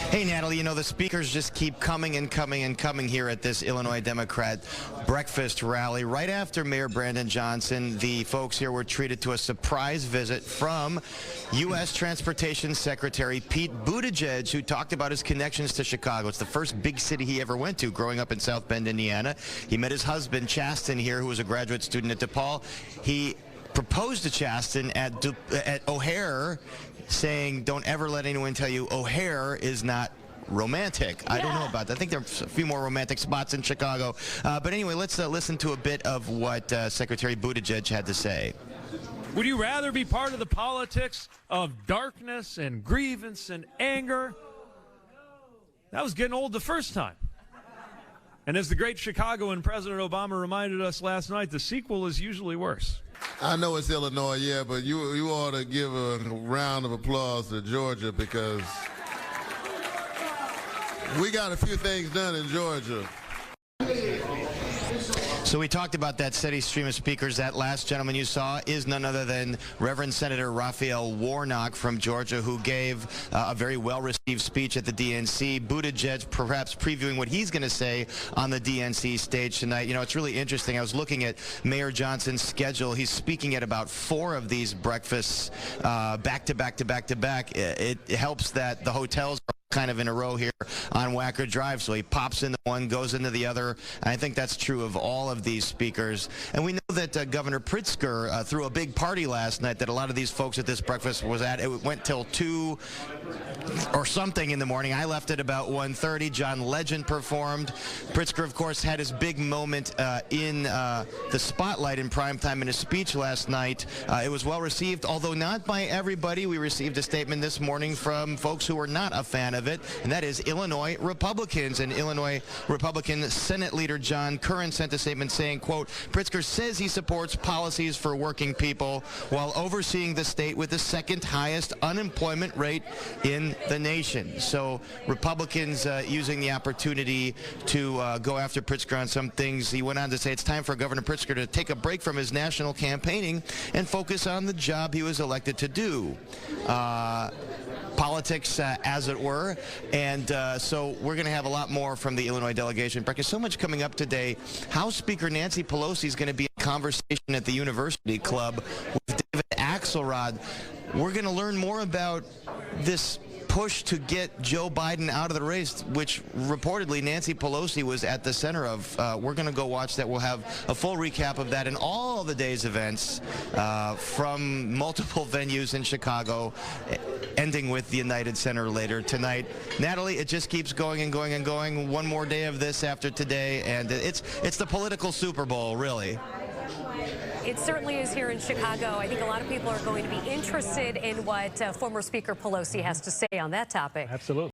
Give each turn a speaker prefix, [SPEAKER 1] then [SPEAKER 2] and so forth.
[SPEAKER 1] Hey, Natalie, you know, the speakers just keep coming and coming and coming here at this Illinois Democrat breakfast rally. Right after Mayor Brandon Johnson, the folks here were treated to a surprise visit from U.S. Transportation Secretary Pete Buttigieg, who talked about his connections to Chicago. It's the first big city he ever went to growing up in South Bend, Indiana. He met his husband, Chasten, here, who was a graduate student at DePaul. He proposed to Chasten at O'Hare, saying, don't ever let anyone tell you O'Hare is not romantic. Yeah. I don't know about that. I think there's a few more romantic spots in Chicago. But anyway, let's listen to a bit of what Secretary Buttigieg had to say.
[SPEAKER 2] Would you rather be part of the politics of darkness and grievance and anger? That was getting old the first time. And as the great Chicagoan President Obama reminded us last night, the sequel is usually worse.
[SPEAKER 3] I know it's Illinois, yeah, but you ought to give a round of applause to Georgia because we got a few things done in Georgia.
[SPEAKER 1] So we talked about that steady stream of speakers. That last gentleman you saw is none other than Reverend Senator Raphael Warnock from Georgia, who gave a very well-received speech at the DNC. Buttigieg perhaps previewing what he's going to say on the DNC stage tonight. You know, it's really interesting. I was looking at Mayor Johnson's schedule. He's speaking at about 4 of these breakfasts back to back to back to back. It helps that the hotels are kind of in a row here on Wacker Drive, so he pops into one, goes into the other. I think that's true of all of these speakers. And we know that Governor Pritzker threw a big party last night that a lot of these folks at this breakfast was at. It went till 2 or something in the morning. I left at about 1:30. John Legend performed. Pritzker, of course, had his big moment in the spotlight in primetime in his speech last night. It was well received, although not by everybody. We received a statement this morning from folks who were not a fan of it, and that is Illinois Republicans. And Illinois Republican Senate Leader John Curran sent a statement saying, quote, Pritzker says he supports policies for working people while overseeing the state with the second highest unemployment rate in the nation. So Republicans using the opportunity to go after Pritzker on some things. He went on to say it's time for Governor Pritzker to take a break from his national campaigning and focus on the job he was elected to do. Politics, as it were, and so we're going to have a lot more from the Illinois delegation. There's so much coming up today. House Speaker Nancy Pelosi is going to be in conversation at the University Club with David Axelrod. We're going to learn more about this push to get Joe Biden out of the race, which reportedly Nancy Pelosi was at the center of. We're going to go watch that. We'll have a full recap of that and all the day's events from multiple venues in Chicago, ending with the United Center later tonight. Natalie, it just keeps going and going and going. One more day of this after today, and it's the political Super Bowl, really.
[SPEAKER 4] It certainly is here in Chicago. I think a lot of people are going to be interested in what former Speaker Pelosi has to say on that topic.
[SPEAKER 2] Absolutely.